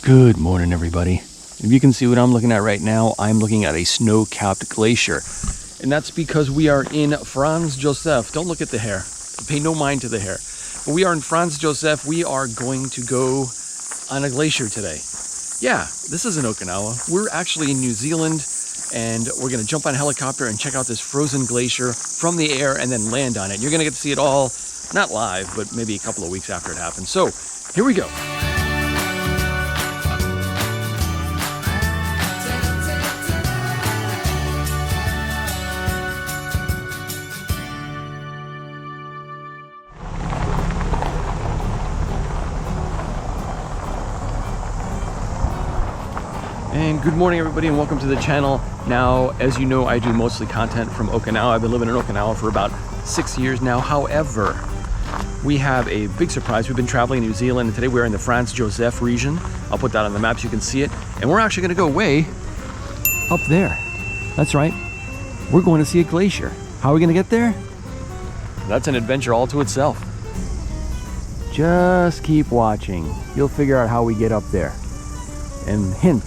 Good morning, everybody. If you can see what I'm looking at right now, I'm looking at a snow-capped glacier. And that's because we are in Franz Josef. Don't look at the hair. Pay no mind to the hair. But we are in Franz Josef. We are going to go on a glacier today. Yeah, this is in Okinawa. We're actually in New Zealand, and we're going to jump on a helicopter and check out this frozen glacier from the air and then land on it. You're going to get to see it all, not live, but maybe a couple of weeks after it happens. So, here we go. And good morning, everybody, and welcome to the channel. Now, as you know, I do mostly content from Okinawa. I've been living in Okinawa for about 6 years now. However, we have a big surprise. We've been traveling in New Zealand, and today we're in the Franz Josef region. I'll put that on the map so you can see it. And we're actually going to go way up there. That's right. We're going to see a glacier. How are we going to get there? That's an adventure all to itself. Just keep watching. You'll figure out how we get up there. And hint,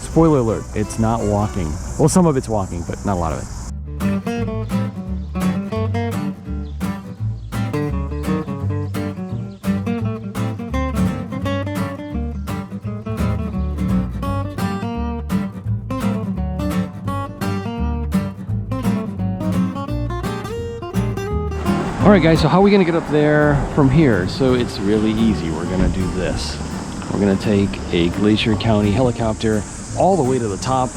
spoiler alert, it's not walking. Well, some of it's walking, but not a lot of it. All right, guys, so how are we gonna get up there from here? So it's really easy. We're gonna do this. We're gonna take a Glacier County helicopter all the way to the top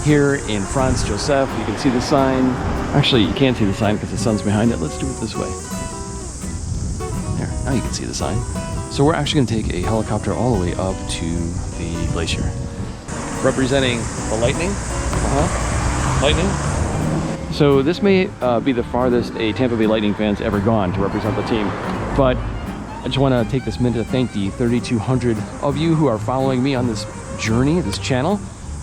here in Franz Josef. You can see the sign. Actually, you can't see the sign because the sun's behind it. Let's do it this way. There, now you can see the sign. So we're actually gonna take a helicopter all the way up to the glacier. Representing the lightning. Lightning. So this may be the farthest a Tampa Bay Lightning fan's ever gone to represent the team, but I just want to take this minute to thank the 3,200 of you who are following me on this journey, this channel.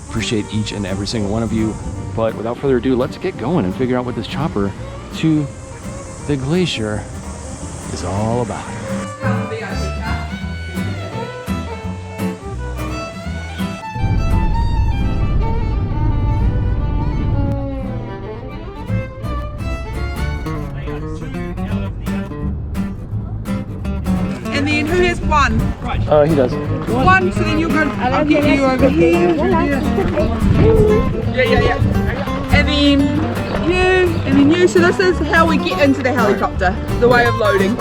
Appreciate each and every single one of you. But without further ado, let's get going and figure out what this chopper to the glacier is all about. And then who has one? He does. One, so then you're good. I'll get you over here. Yeah. And then you. So this is how we get into the helicopter, the way of loading.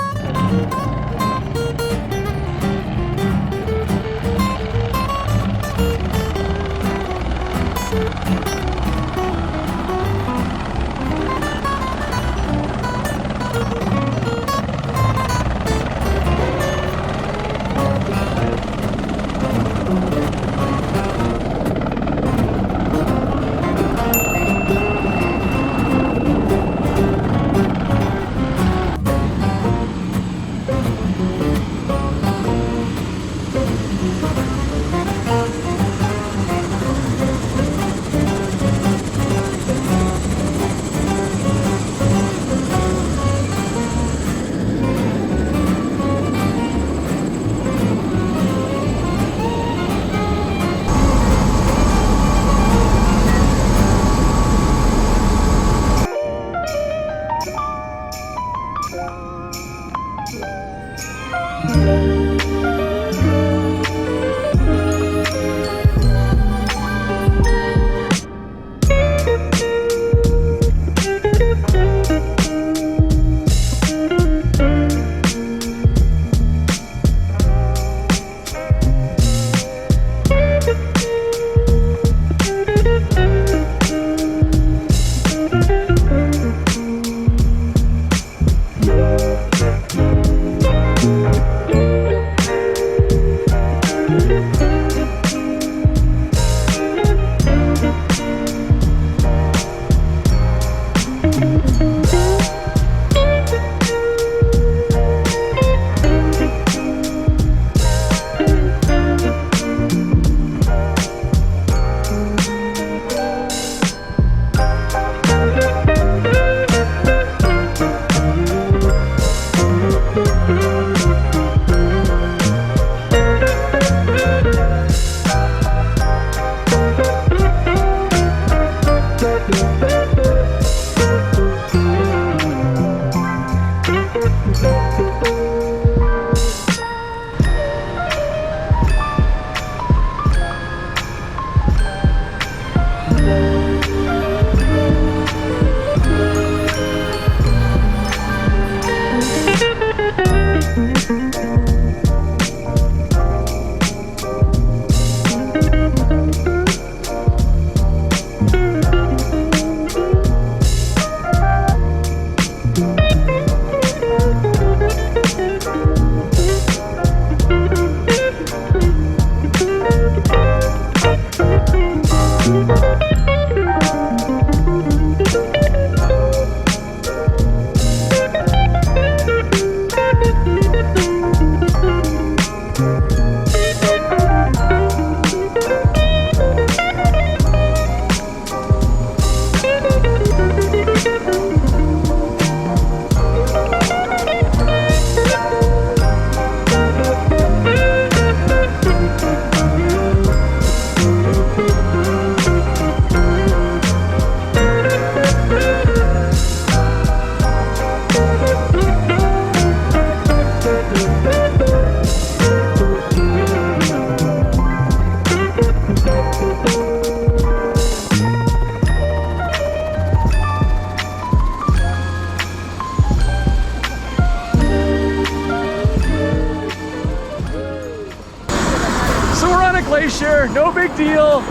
glacier, no big deal.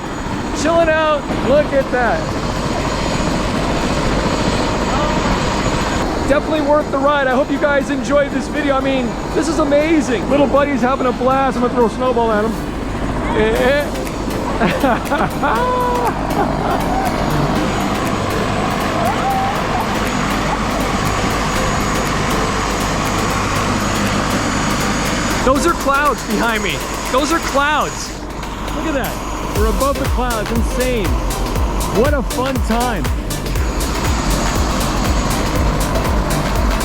Chilling out, look at that. Definitely worth the ride. I hope you guys enjoyed this video. I mean, this is amazing. Little buddy's having a blast. I'm gonna throw a snowball at him. Those are clouds behind me. Those are clouds. Look at that. We're above the clouds. Insane. What a fun time.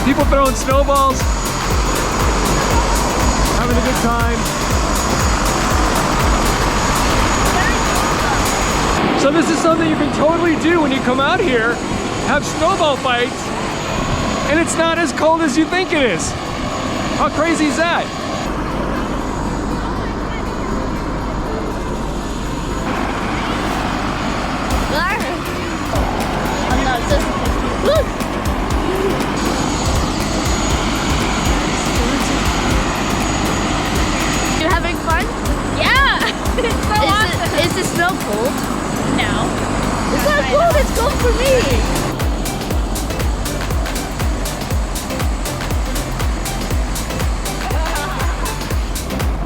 People throwing snowballs. Having a good time. So this is something you can totally do when you come out here. Have snowball fights. And it's not as cold as you think it is. How crazy is that? Look! You having fun? Yeah! It's so awesome! Is the snow cold? No. It's not cold, it's cold for me!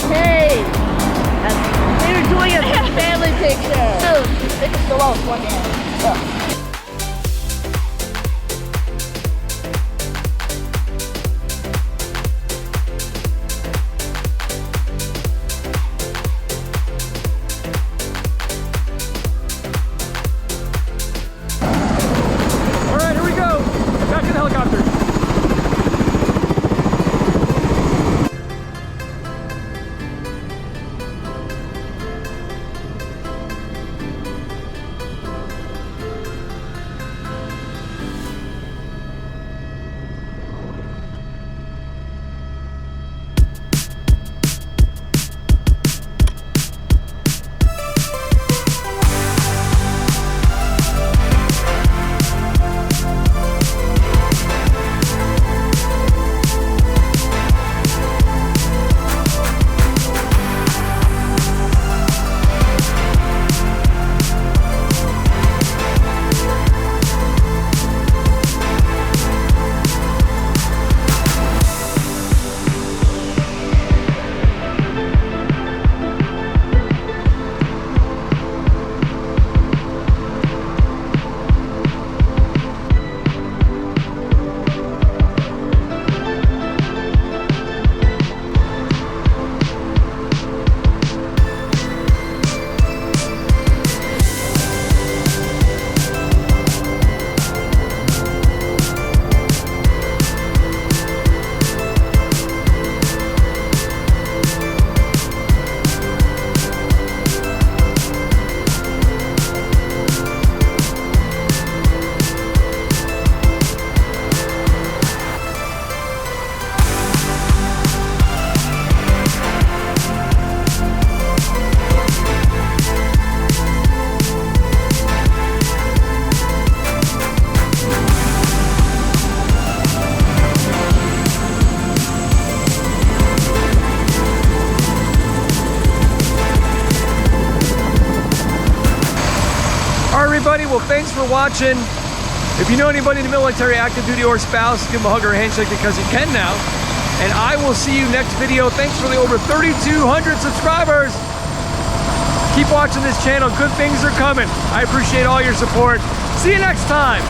Hey! We were doing a family picture! Dude, take a slow with one hand. Everybody, well, thanks for watching. If you know anybody in the military, active duty or spouse, give them a hug or a handshake because you can now. And I will see you next video. Thanks for the over 3,200 subscribers. Keep watching this channel. Good things are coming. I appreciate all your support. See you next time.